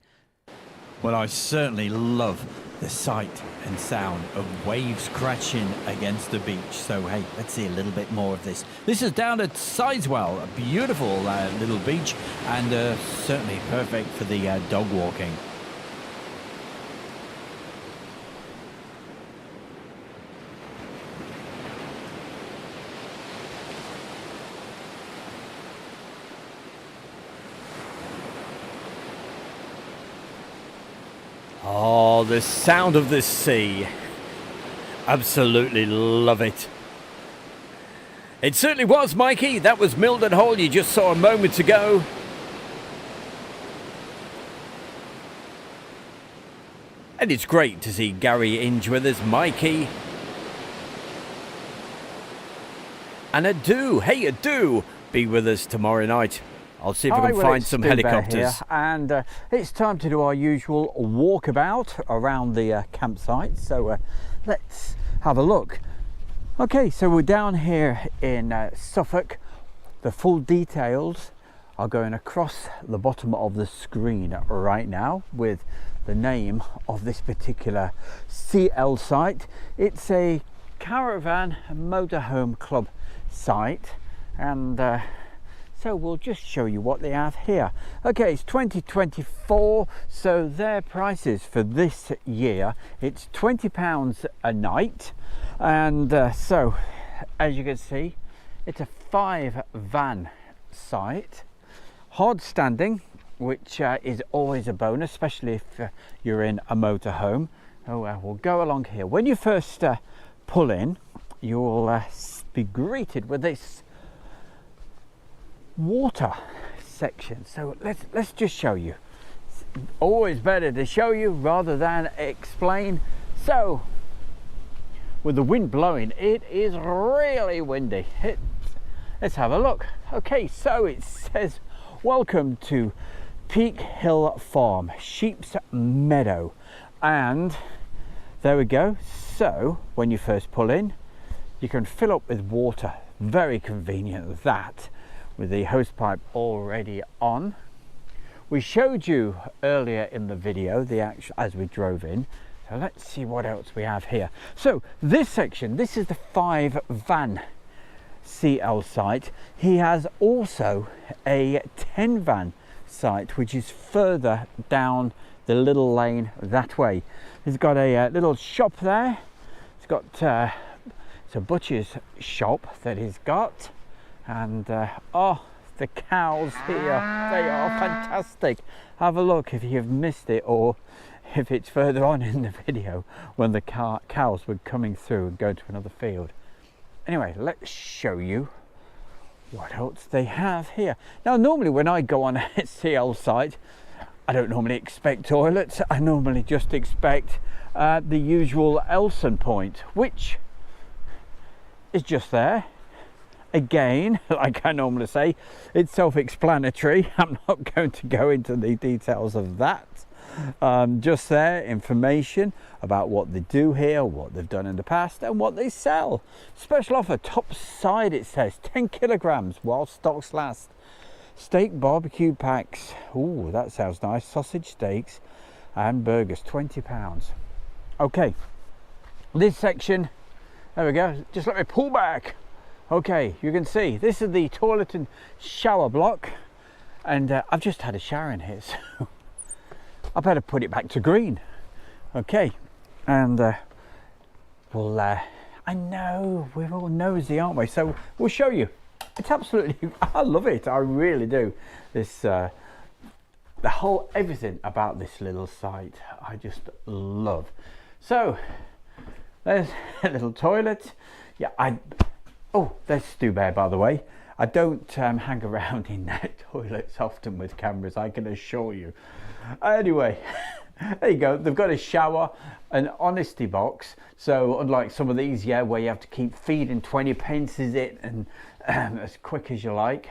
[SPEAKER 1] Well, I certainly love the sight and sound of waves crashing against the beach. So, hey, let's see a little bit more of this. This is down at Sizewell, a beautiful little beach, and certainly perfect for the dog walking.
[SPEAKER 2] Oh, the sound of the sea. Absolutely love it. It certainly was, Mikey. That was Milden Hall you just saw a moment ago. And it's great to see Gary Inge with us, Mikey. And Adu, be with us tomorrow night. I'll see if I can find some helicopters.
[SPEAKER 6] Here, and it's time to do our usual walkabout around the campsite. So let's have a look. Okay, so we're down here in Suffolk. The full details are going across the bottom of the screen right now with the name of this particular CL site. It's a caravan motorhome club site, and So we'll just show you what they have here. Okay, it's 2024, so their prices for this year, it's £20 a night. And so, as you can see, it's a 5-van site, hard standing, which is always a bonus, especially if you're in a motorhome. Oh, we'll go along here. When you first pull in, you'll be greeted with this water section. So let's just show you. It's always better to show you rather than explain. So with the wind blowing, it is really windy. Let's have a look. Okay, so it says welcome to Peak Hill Farm, Sheep's Meadow, and there we go. So when you first pull in, you can fill up with water. Very convenient, that, with the hose pipe already on. We showed you earlier in the video the actual as we drove in. So let's see what else we have here. So this section, this is the 5-van CL site. He has also a 10-van site, which is further down the little lane that way. He's got a little shop there. He's got it's a butcher's shop that he's got. And oh, the cows here, they are fantastic. Have a look if you've missed it, or if it's further on in the video when the cows were coming through and going to another field. Anyway, let's show you what else they have here. Now, normally when I go on a CL site, I don't normally expect toilets. I normally just expect the usual Elson point, which is just there. Again, like I normally say, it's self-explanatory. I'm not going to go into the details of that. Just there, information about what they do here, what they've done in the past, and what they sell. Special offer, top side it says 10 kilograms while stocks last. Steak barbecue packs. Ooh, that sounds nice. Sausage steaks and burgers, £20. Okay, this section, there we go. Just let me pull back. Okay, you can see this is the toilet and shower block, and I've just had a shower in here, so I better put it back to green. Okay, and we'll I know we're all nosy, aren't we? So we'll show you. It's absolutely, I love it. I really do. This the whole everything about this little site I just love. So there's a little toilet. Yeah, oh, there's Stu Bear, by the way. I don't hang around in toilets often with cameras, I can assure you. Anyway, there you go. They've got a shower, an honesty box. So unlike some of these, yeah, where you have to keep feeding 20 pence is it, and as quick as you like,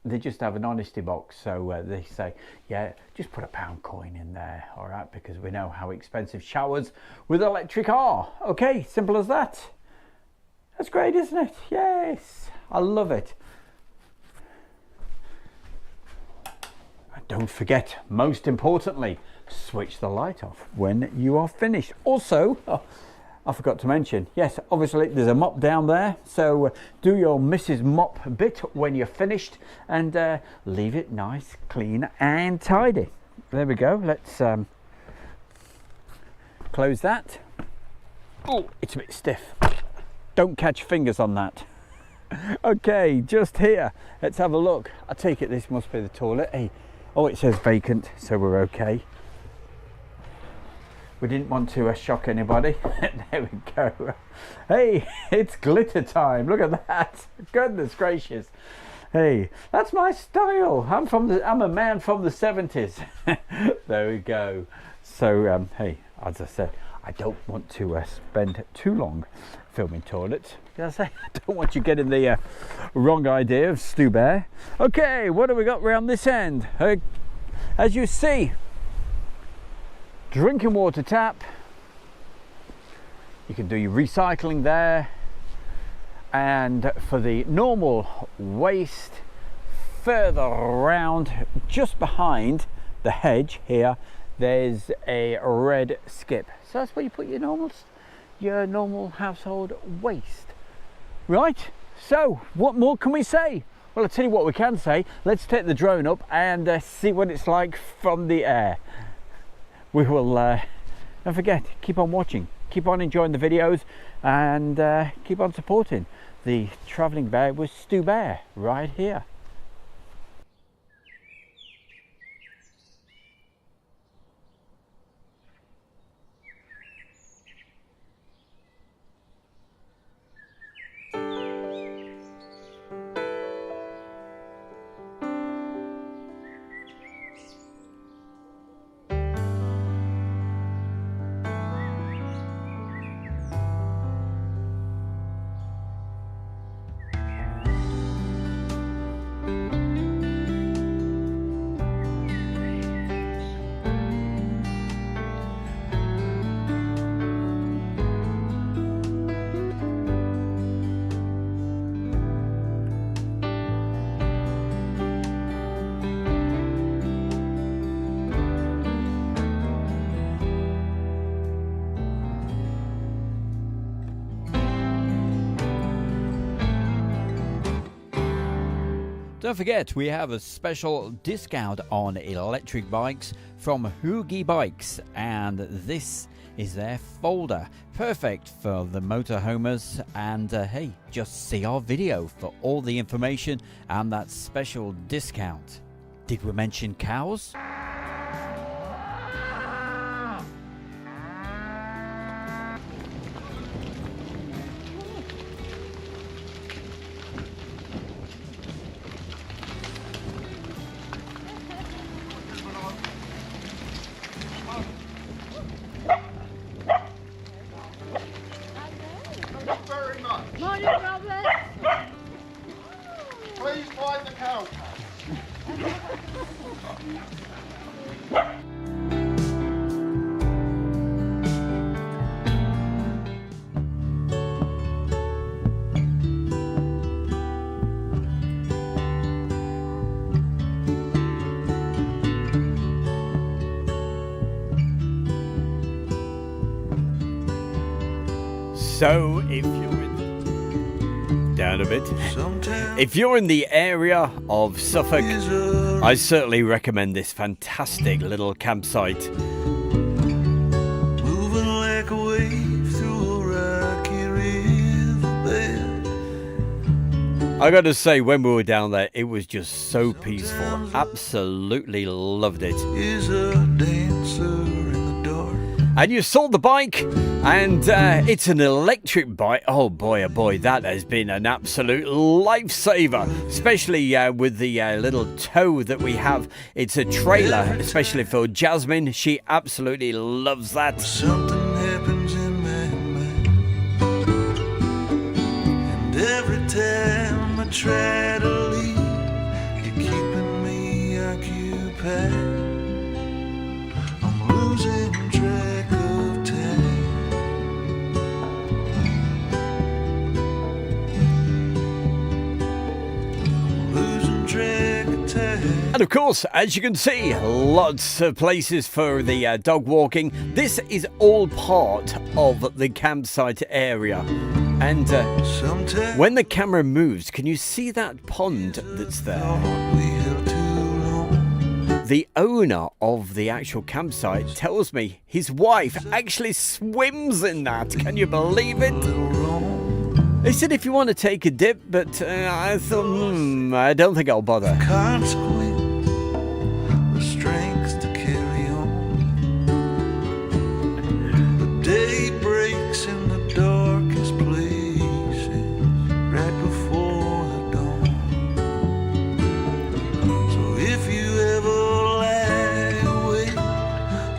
[SPEAKER 6] they just have an honesty box. So they say, yeah, just put a £1 coin in there, all right, because we know how expensive showers with electric are. Okay, simple as that. That's great, isn't it? Yes, I love it. And don't forget, most importantly, switch the light off when you are finished. Also, oh, I forgot to mention, yes, obviously there's a mop down there, so do your Mrs. Mop bit when you're finished, and leave it nice, clean and tidy. There we go. Let's close that. Oh, it's a bit stiff. Don't catch fingers on that. Okay, just here, let's have a look. I take it this must be the toilet. Hey, oh, it says vacant, so we're okay. We didn't want to shock anybody. There we go. Hey, it's glitter time. Look at that. Goodness gracious. Hey, that's my style. I'm a man from the 70s. There we go. So hey, as I said, I don't want to spend too long filming toilets. As I say, I don't want you getting the wrong idea of Stu Bear. Okay, what have we got around this end? As you see, drinking water tap. You can do your recycling there, and for the normal waste, further around, just behind the hedge here, there's a red skip. So that's where you put your normal household waste. Right, so what more can we say? Well, Well, I'll tell you what we can say. Let's take the drone up and see what it's like from the air. We will, don't forget, keep on watching, keep on enjoying the videos, and keep on supporting the Travelling Bear with Stu Bear right here. Don't forget, we have a special discount on electric bikes from Hoogie Bikes, and this is their folder. Perfect for the motorhomers, and hey, just see our video for all the information and that special discount. Did we mention cows?
[SPEAKER 7] Morning, Robert.
[SPEAKER 8] Please find the cow patch.
[SPEAKER 2] So, if you're down a bit, if you're in the area of Suffolk, I certainly recommend this fantastic little campsite.
[SPEAKER 5] Moving like a wave through a rocky riverbed.
[SPEAKER 2] I gotta say, when we were down there, it was just so peaceful. Absolutely loved it.
[SPEAKER 5] Is a dancer in the dark.
[SPEAKER 2] And you saw the bike, and it's an electric bike. Oh boy, that has been an absolute lifesaver, especially with the little tow that we have. It's a trailer, especially for Jasmine. She absolutely loves that.
[SPEAKER 5] Something happens in my mind, and every time I try to leave, you're keeping me occupied. I'm losing track of time. Losing track of time.
[SPEAKER 2] And of course, as you can see, lots of places for the dog walking. This is all part of the campsite area. And
[SPEAKER 5] Sometimes
[SPEAKER 2] when the camera moves, can you see that pond that's there?
[SPEAKER 5] we held too long.
[SPEAKER 2] The owner of the actual campsite tells me his wife actually swims in that. Can you believe it? They said if you want to take a dip, but I thought, I don't think I'll bother.
[SPEAKER 5] Consequence, the strength to carry on. The day breaks in the darkest places, right before the dawn. So if you ever lie awake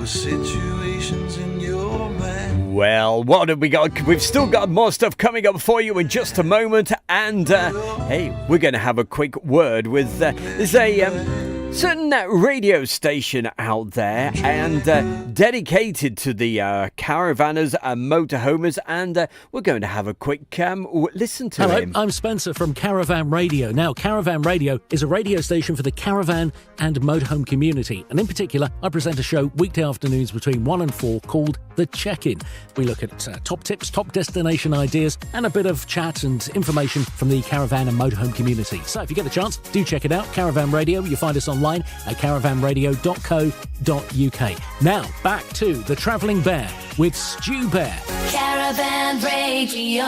[SPEAKER 5] with situations in your mind,
[SPEAKER 2] Well, what have we got? We've still got more stuff coming up for you in just a moment. And, hey, we're going to have a quick word with... there's a certain radio station out there and dedicated to the caravanners and motorhomers, and we're going to have a quick listen to
[SPEAKER 8] Hello,
[SPEAKER 2] him.
[SPEAKER 8] I'm Spencer from Caravan Radio. Now, Caravan Radio is a radio station for the caravan and motorhome community, and in particular, I present a show weekday afternoons between 1 and 4 called The Check-In. We look at top tips, top destination ideas, and a bit of chat and information from the caravan and motorhome community. So if you get the chance, do check it out, Caravan Radio. You find us online at caravanradio.co.uk. Now, back to The Travelling Bear with Stu Bear.
[SPEAKER 9] Caravan Radio.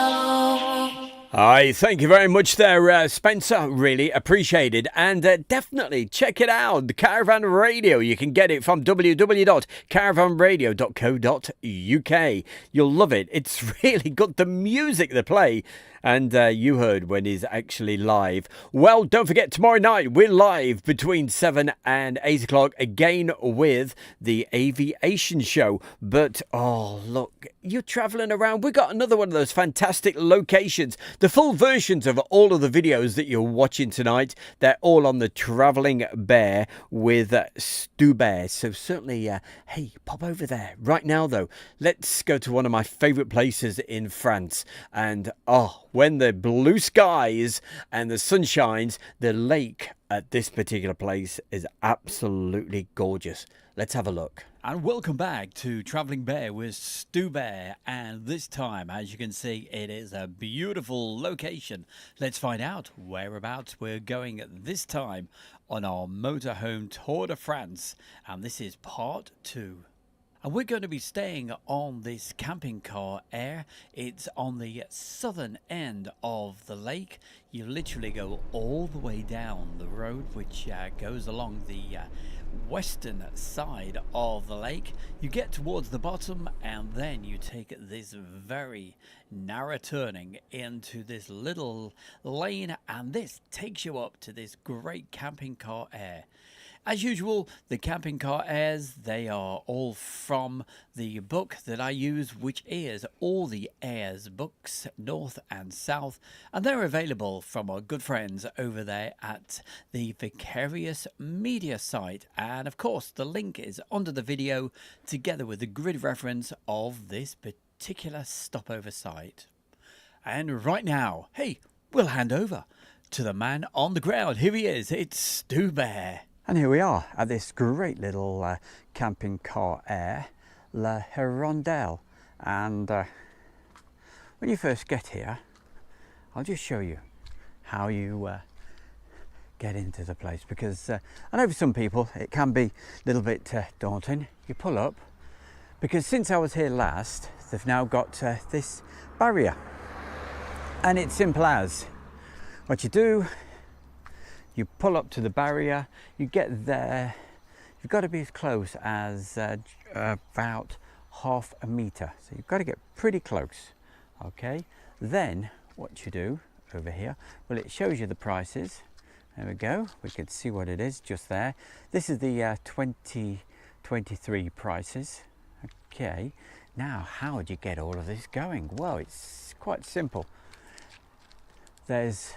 [SPEAKER 2] Hi, thank you very much there, Spencer. Really appreciated. And definitely check it out, the Caravan Radio. You can get it from www.caravanradio.co.uk. You'll love it. It's really good. The music they play, and you heard when he's actually live. Well, don't forget, tomorrow night we're live between 7 and 8 o'clock again with the Aviation Show. But, oh, look, you're travelling around. We've got another one of those fantastic locations. The full versions of all of the videos that you're watching tonight, they're all on the Travelling Bear with Stu Bear. So certainly, hey, pop over there. Right now, though, let's go to one of my favourite places in France. And, oh, when the blue skies and the sun shines, the lake at this particular place is absolutely gorgeous. Let's have a look.
[SPEAKER 1] And welcome back to Travelling Bear with Stu Bear. And this time, as you can see, it is a beautiful location. Let's find out whereabouts we're going this time on our motorhome Tour de France. And this is part 2. And we're going to be staying on this camping car air. It's on the southern end of the lake. You literally go all the way down the road, which goes along the western side of the lake. You get towards the bottom, and then you take this very narrow turning into this little lane, and this takes you up to this great camping car air. As usual, the camping car airs, they are all from the book that I use, which is All the Airs Books, North and South, and they're available from our good friends over there at the Vicarious Media site. And of course, the link is under the video, together with the grid reference of this particular stopover site. And right now, hey, we'll hand over to the man on the ground. Here he is, it's Stu Bear.
[SPEAKER 6] And here we are at this great little camping car air, La Hirondelle. And when you first get here, I'll just show you how you get into the place, because I know for some people it can be a little bit daunting. You pull up, because since I was here last, they've now got this barrier. And it's simple as, what you do, you pull up to the barrier, you get there, you've got to be as close as about half a metre. So you've got to get pretty close, okay? Then what you do over here, well, it shows you the prices. There we go, we can see what it is just there. This is the 2023 prices. Okay, now how do you get all of this going? Well, it's quite simple. There's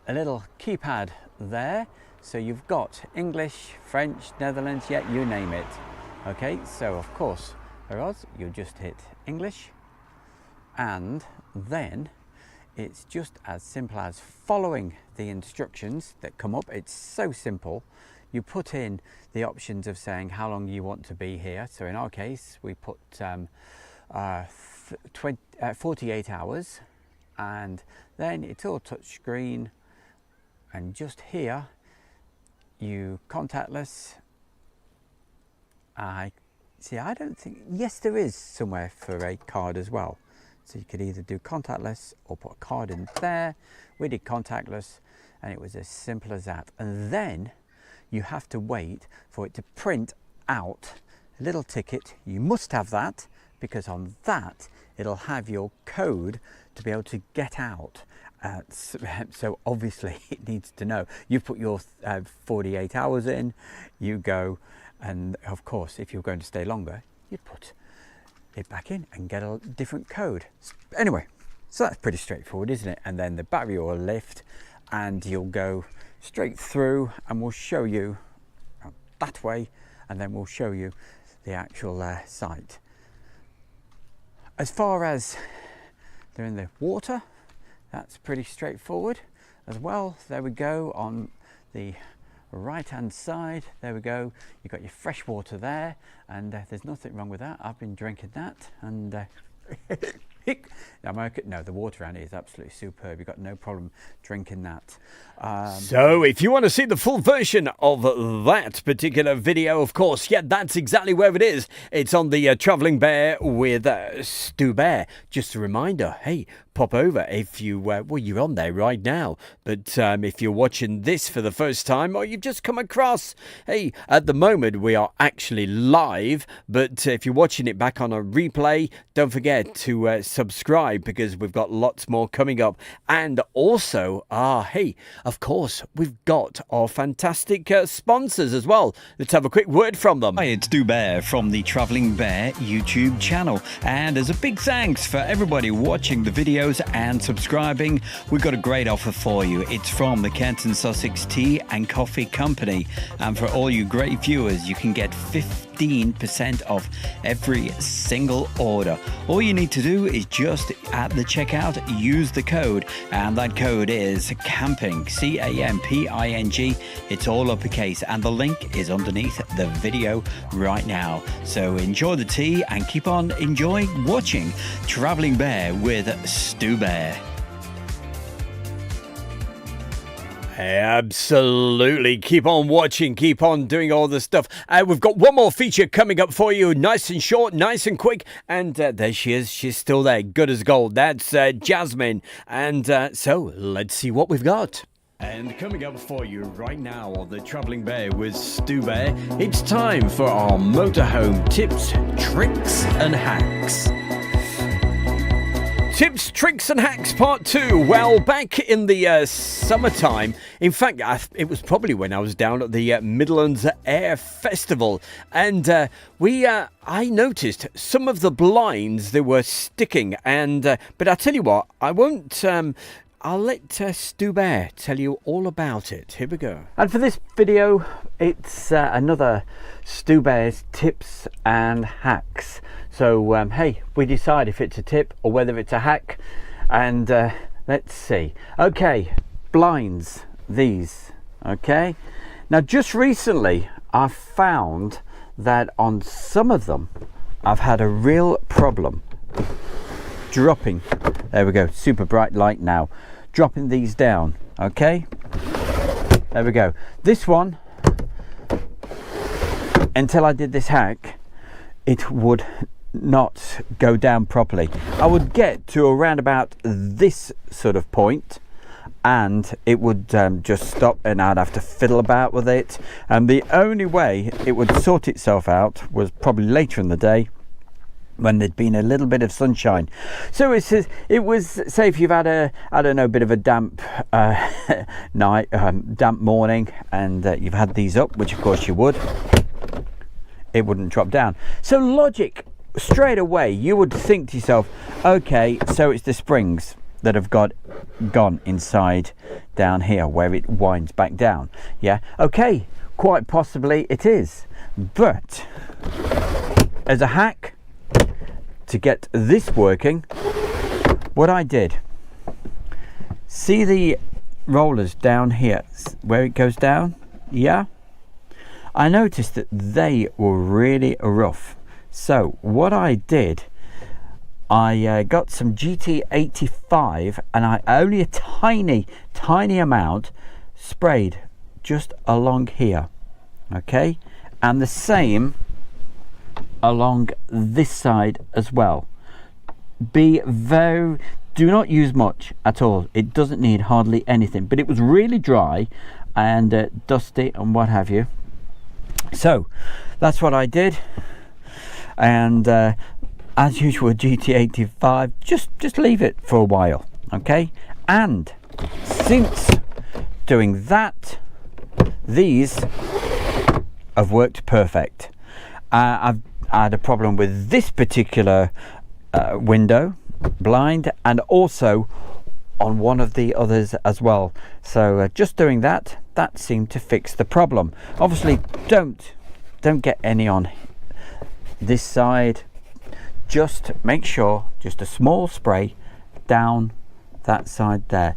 [SPEAKER 6] a little keypad there, so you've got English, French, Netherlands, yeah, you name it. Okay, so of course for us you just hit English, and then it's just as simple as following the instructions that come up. It's so simple. You put in the options of saying how long you want to be here. So in our case we put 48 hours, and then it's all touch screen. And just here, you contactless. I don't think, yes, there is somewhere for a card as well. So you could either do contactless or put a card in there. We did contactless, and it was as simple as that. And then you have to wait for it to print out a little ticket. You must have that, because on that, it'll have your code to be able to get out. So obviously it needs to know. You put your 48 hours in, you go, and of course if you're going to stay longer, you put it back in and get a different code. Anyway, so that's pretty straightforward, isn't it? And then the battery will lift and you'll go straight through, and we'll show you that way, and then we'll show you the actual site. As far as doing the water, that's pretty straightforward as well. There we go, on the right hand side, there we go, you've got your fresh water there, and there's nothing wrong with that. I've been drinking that, and no, the water around here is absolutely superb. You've got no problem drinking that.
[SPEAKER 2] So if you want to see the full version of that particular video, of course, yeah, that's exactly where it is. It's on the Travelling Bear with Stu Bear. Just a reminder, hey, pop over if you, well, you're on there right now. But if you're watching this for the first time, or you've just come across, hey, at the moment we are actually live. But if you're watching it back on a replay, don't forget to subscribe, because we've got lots more coming up. And also, hey, of course, we've got our fantastic sponsors as well. Let's have a quick word from them.
[SPEAKER 1] Hi, it's Stu Bear from the Travelling Bear YouTube channel. And as a big thanks for everybody watching the videos and subscribing, we've got a great offer for you. It's from the Kent and Sussex Tea and Coffee Company. And for all you great viewers, you can get 15% off every single order. All you need to do is just at the checkout use the code, and that code is CAMPING, CAMPING. It's all uppercase, and the link is underneath the video right now. So enjoy the tea and keep on enjoying watching Travelling Bear with Stu Bear.
[SPEAKER 2] Absolutely. Keep on watching, keep on doing all the stuff. We've got one more feature coming up for you, nice and short, nice and quick. And there she is. She's still there, good as gold. That's Jasmine. And so let's see what we've got.
[SPEAKER 1] And coming up for you right now on the Travelling Bear with Stu Bear, it's time for our motorhome tips, tricks and hacks.
[SPEAKER 2] Tips, tricks and hacks part 2. Well, back in the summertime, in fact, it was probably when I was down at the Midlands Air Festival, and I noticed some of the blinds, they were sticking, and but I tell you what, I won't. I'll let Stu Bear tell you all about it. Here we go.
[SPEAKER 6] And for this video, it's another Stu Bear's tips and hacks. So, hey, we decide if it's a tip or whether it's a hack. And let's see. Okay, blinds, these. Okay. Now, just recently, I found that on some of them, I've had a real problem dropping. There we go, super bright light now. Dropping these down, okay? There we go. This one, until I did this hack, it would not go down properly. I would get to around about this sort of point, and it would just stop, and I'd have to fiddle about with it. And the only way it would sort itself out was probably later in the day, when there'd been a little bit of sunshine. So it was, say if you've had a, I don't know, bit of a damp night, damp morning, and you've had these up, which of course you would, it wouldn't drop down. So logic, straight away, you would think to yourself, okay, so it's the springs that have gone inside down here where it winds back down. Yeah, okay, quite possibly it is. But as a hack, to get this working, what I did, see the rollers down here where it goes down? Yeah, I noticed that they were really rough. So what I did, I got some GT85, and I only a tiny amount sprayed just along here, okay, and the same along this side as well. Do not use much at all. It doesn't need hardly anything, but it was really dry and dusty and what have you. So that's what I did, and as usual, GT85, just leave it for a while, okay? And since doing that, these have worked perfect. I had a problem with this particular window blind, and also on one of the others as well. So just doing that seemed to fix the problem. Obviously don't get any on this side. Just make sure, just a small spray down that side there.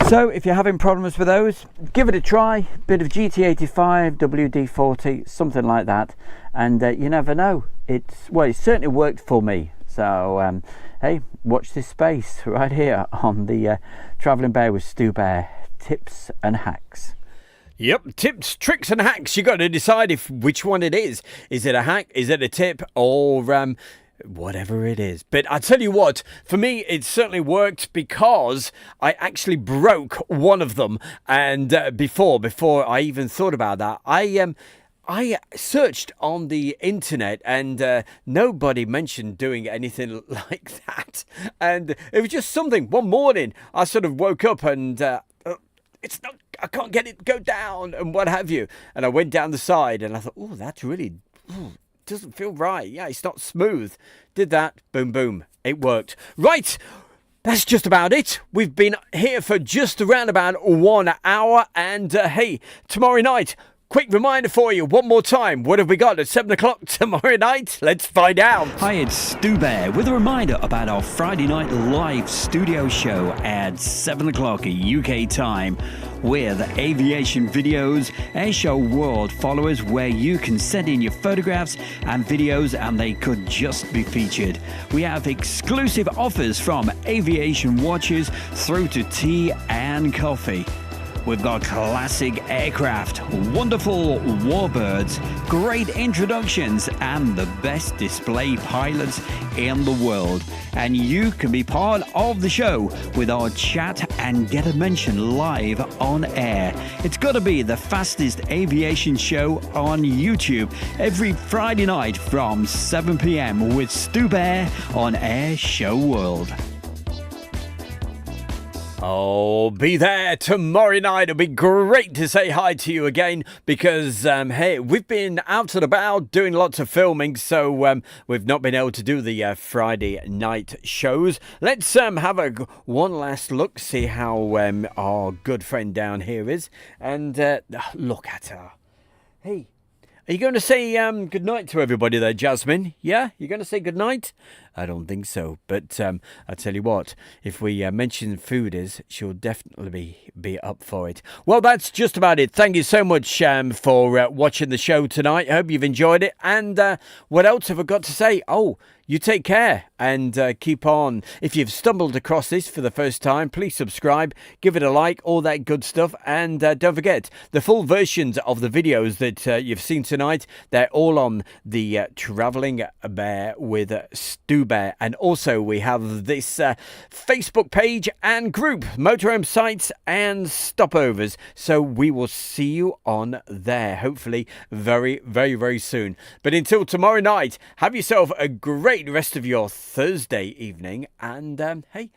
[SPEAKER 6] So if you're having problems with those, give it a try. Bit of GT85, WD-40, something like that, and you never know. It certainly worked for me. So hey, watch this space right here on the Travelling Bear with Stu Bear tips and hacks.
[SPEAKER 2] Yep, tips, tricks and hacks. You got to decide which one it is. Is it a hack? Is it a tip? Or whatever it is. But I tell you what, for me it certainly worked, because I actually broke one of them. And before I even thought about that, I searched on the internet, and nobody mentioned doing anything like that. And it was just something. One morning I sort of woke up and I can't get it to go down and what have you. And I went down the side and I thought, oh, that's really doesn't feel right. Yeah, it's not smooth. Did that, boom, boom. It worked. Right. That's just about it. We've been here for just around about 1 hour. And hey, tomorrow night, quick reminder for you, one more time. What have we got at 7 o'clock tomorrow night? Let's find out.
[SPEAKER 1] Hi, it's Stu Bear with a reminder about our Friday night live studio show at 7 o'clock UK time, with aviation videos, airshow world followers, where you can send in your photographs and videos and they could just be featured. We have exclusive offers from aviation watches through to tea and coffee. We've got classic aircraft, wonderful warbirds, great introductions, and the best display pilots in the world. And you can be part of the show with our chat and get a mention live on air. It's got to be the fastest aviation show on YouTube every Friday night from 7 p.m. with Stu Bear on Air Show World.
[SPEAKER 2] Oh, be there tomorrow night. It'll be great to say hi to you again, because, hey, we've been out and about doing lots of filming, so we've not been able to do the Friday night shows. Let's have one last look, see how our good friend down here is, and look at her. Hey, are you going to say good night to everybody there, Jasmine? Yeah? You're going to say good night? I don't think so. But I tell you what, if we mention foodies, she'll definitely be up for it. Well, that's just about it. Thank you so much for watching the show tonight. I hope you've enjoyed it. And what else have I got to say? Oh, you take care and keep on. If you've stumbled across this for the first time, please subscribe, give it a like, all that good stuff. And don't forget, the full versions of the videos that you've seen tonight, they're all on the Travelling Bear with Stu Bear. And also we have this Facebook page and group, Motorhome Sites and Stopovers. So we will see you on there, hopefully very, very, very soon. But until tomorrow night, have yourself a great rest of your Thursday evening, and hey,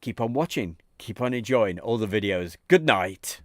[SPEAKER 2] keep on watching, keep on enjoying all the videos. Good night.